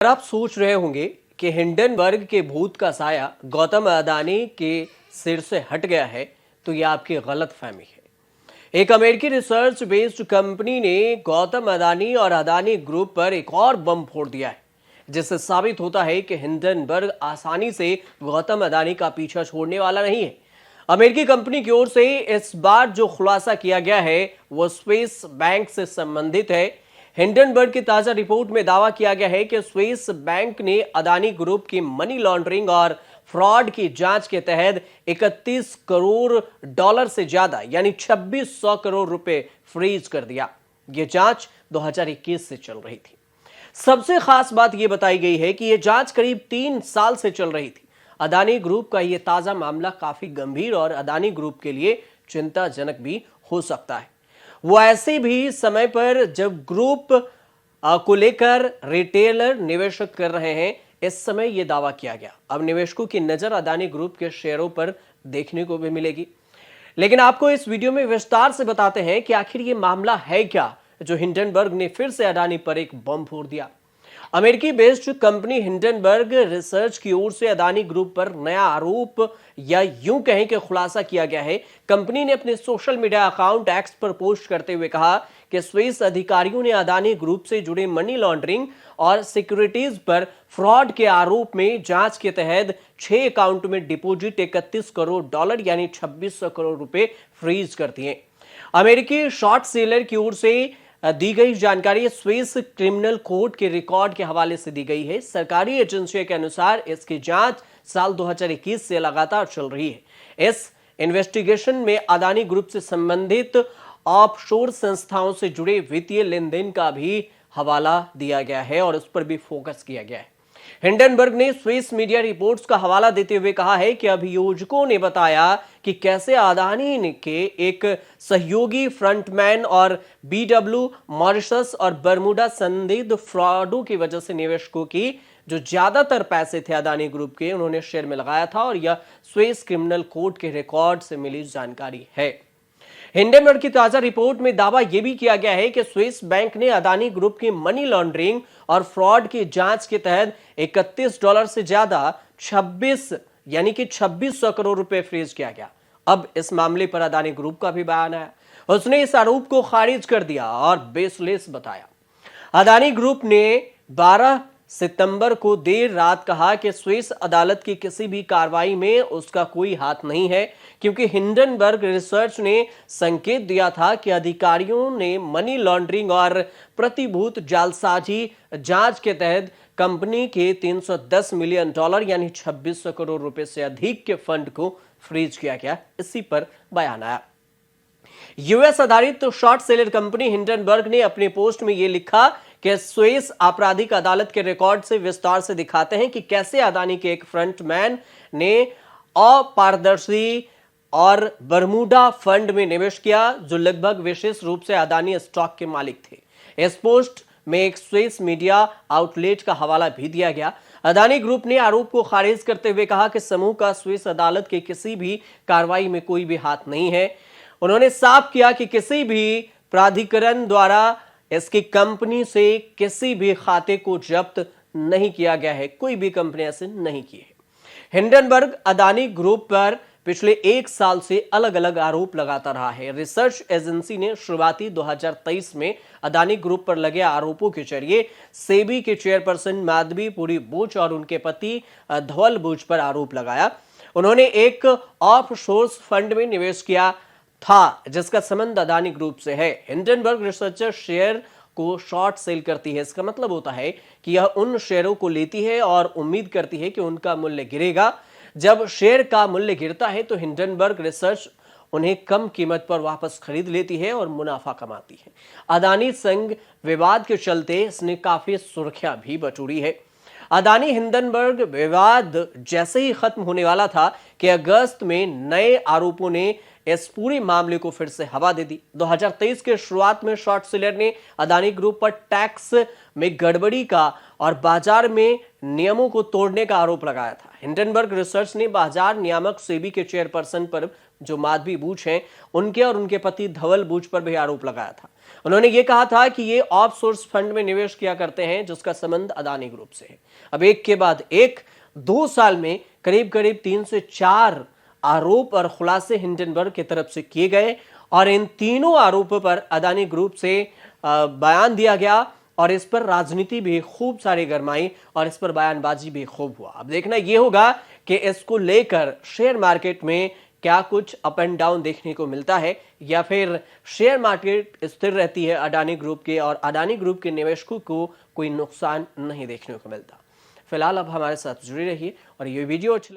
अगर आप सोच रहे होंगे कि हिंडनबर्ग के भूत का साया गौतम अडानी के सिर से हट गया है, तो यह आपकी गलत फहमी है। एक अमेरिकी रिसर्च बेस्ड कंपनी ने गौतम अडानी और अडानी ग्रुप पर एक और बम फोड़ दिया है, जिससे साबित होता है कि हिंडनबर्ग आसानी से गौतम अडानी का पीछा छोड़ने वाला नहीं है। अमेरिकी कंपनी की ओर से इस बार जो खुलासा किया गया है वो स्विस बैंक से संबंधित है। हिंडनबर्ग की ताजा रिपोर्ट में दावा किया गया है कि स्विस बैंक ने अडानी ग्रुप की मनी लॉन्ड्रिंग और फ्रॉड की जांच के तहत 31 करोड़ डॉलर से ज्यादा यानी 2600 करोड़ रुपए फ्रीज कर दिया। यह जांच 2021 से चल रही थी। सबसे खास बात यह बताई गई है कि यह जांच करीब 3 साल से चल रही थी। अडानी ग्रुप का यह ताजा मामला काफी गंभीर और अडानी ग्रुप के लिए चिंताजनक भी हो सकता है। वो ऐसे भी समय पर जब ग्रुप को लेकर रिटेलर निवेशक कर रहे हैं। इस समय यह दावा किया गया। अब निवेशकों की नजर अडानी ग्रुप के शेयरों पर देखने को भी मिलेगी। लेकिन आपको इस वीडियो में विस्तार से बताते हैं कि आखिर यह मामला है क्या, जो हिंडनबर्ग ने फिर से अडानी पर एक बम फोड़ दिया। अमेरिकी बेस्ड कंपनी हिंडनबर्ग रिसर्च की ओर से अडानी ग्रुप पर नया आरोप या यूं कहें कि खुलासा किया गया है। कंपनी ने अपने सोशल मीडिया अकाउंट एक्स पर पोस्ट करते हुए कहा कि स्विस अधिकारियों ने अडानी ग्रुप से जुड़े मनी लॉन्ड्रिंग और सिक्योरिटीज पर फ्रॉड के आरोप में जांच के तहत 6 अकाउंट में डिपॉजिट 31 करोड़ डॉलर यानी 2600 करोड़ रुपए फ्रीज कर दिए। अमेरिकी शॉर्ट सेलर की ओर से दी गई जानकारी स्विस क्रिमिनल कोड के रिकॉर्ड के हवाले से दी गई है। सरकारी एजेंसियों के अनुसार इसकी जांच साल 2021 से लगातार चल रही है। इस इन्वेस्टिगेशन में अडानी ग्रुप से संबंधित ऑफशोर संस्थाओं से जुड़े वित्तीय लेन देन का भी हवाला दिया गया है और उस पर भी फोकस किया गया है। हिंडनबर्ग ने स्विस मीडिया रिपोर्ट्स का हवाला देते हुए कहा है कि अभियोजकों ने बताया कि कैसे अडानी के एक सहयोगी फ्रंटमैन और बीडब्ल्यू मॉरिशस और बरमूडा संदिग्ध फ्रॉडों की वजह से निवेशकों की जो ज्यादातर पैसे थे अडानी ग्रुप के, उन्होंने शेयर में लगाया था और यह स्विस क्रिमिनल कोड के रिकॉर्ड से मिली जानकारी है। हिंडनबर्ग की ताजा रिपोर्ट में दावा यह भी किया गया है कि स्विस बैंक ने अडानी ग्रुप की मनी लॉन्ड्रिंग और फ्रॉड की जांच के तहत 31 डॉलर से ज्यादा 26 यानी कि 2600 करोड़ रुपए फ्रीज किया गया। अब इस मामले पर अडानी ग्रुप का भी बयान आया। उसने इस आरोप को खारिज कर दिया और बेसलेस बताया। अडानी ग्रुप ने 12 सितंबर को देर रात कहा कि स्विस अदालत की किसी भी कार्रवाई में उसका कोई हाथ नहीं है, क्योंकि हिंडनबर्ग रिसर्च ने संकेत दिया था कि अधिकारियों ने मनी लॉन्ड्रिंग और प्रतिभूत जालसाजी जांच के तहत कंपनी के 310 मिलियन डॉलर यानी 2600 करोड़ रुपए से अधिक के फंड को फ्रीज किया गया। इसी पर बयान आया। यूएस आधारित शॉर्ट सेलर कंपनी हिंडनबर्ग ने अपने पोस्ट में यह लिखा कि स्विस आपराधिक अदालत के रिकॉर्ड से विस्तार से दिखाते हैं कि कैसे अडानी के एक फ्रंटमैन ने अपारदर्शी और बरमूडा फंड में निवेश किया, जो लगभग विशेष रूप से अडानी स्टॉक के मालिक थे। इस पोस्ट में एक स्विस मीडिया आउटलेट का हवाला भी दिया गया। अडानी ग्रुप ने आरोप को खारिज करते हुए कहा कि समूह का स्विस अदालत के किसी भी कार्रवाई में कोई भी हाथ नहीं है। उन्होंने साफ किया कि किसी भी प्राधिकरण द्वारा इसकी कंपनी से किसी भी खाते को जब्त नहीं किया गया है। कोई भी कंपनी ऐसे नहीं की है। हिंडनबर्ग अडानी ग्रुप पर पिछले 1 साल से अलग अलग आरोप लगाता रहा है। रिसर्च एजेंसी ने शुरुआती 2023 में अडानी ग्रुप पर लगे आरोपों के जरिए सेबी के चेयरपर्सन माधवी पुरी बुच और उनके पति धवल बुच पर आरोप लगाया। उन्होंने एक ऑफशोर फंड में निवेश किया था जिसका संबंध अडानी ग्रुप से है। हिंडनबर्ग रिसर्चर शेयर को शॉर्ट सेल करती है। इसका मतलब होता है कि यह उन शेयरों को लेती है और उम्मीद करती है कि उनका मूल्य गिरेगा। जब शेयर का मूल्य गिरता है तो हिंडनबर्ग रिसर्च उन्हें कम कीमत पर वापस खरीद लेती है और मुनाफा कमाती है। अडानी संघ विवाद के चलते इसने काफी सुर्खियां भी बटोरी है। अडानी हिंडनबर्ग विवाद जैसे ही खत्म होने वाला था कि अगस्त में नए आरोपों ने इस पूरे मामले को फिर से हवा दे दी। 2023 के शुरुआत में शॉर्ट सेलर ने अडानी ग्रुप पर टैक्स में गड़बड़ी का और बाजार में नियमों को तोड़ने का आरोप लगाया था। हिंडनबर्ग रिसर्च ने बाजार नियामक सेबी के चेयरपर्सन पर जो माधवी बूच हैं, उनके और उनके पति धवल बूच पर भी आरोप लगाया था। उन्होंने ये कहा था कि ये ऑफसोर्स फंड में निवेश किया करते हैं जिसका संबंध अदानी ग्रुप से है। अब एक के बाद एक 2 साल में करीब करीब 3 से 4 आरोप और खुलासे हिंडनबर्ग की तरफ से किए गए और इन तीनों आरोपों पर अदानी ग्रुप से बयान दिया गया और इस पर राजनीति भी खूब सारी गरमाई और इस पर बयानबाजी भी खूब हुआ। अब देखना यह होगा कि इसको लेकर शेयर मार्केट में क्या कुछ अप एंड डाउन देखने को मिलता है या फिर शेयर मार्केट स्थिर रहती है अडानी ग्रुप के और अडानी ग्रुप के निवेशकों को कोई नुकसान नहीं देखने को मिलता। फिलहाल अब हमारे साथ जुड़े रहिए और ये वीडियो अच्छी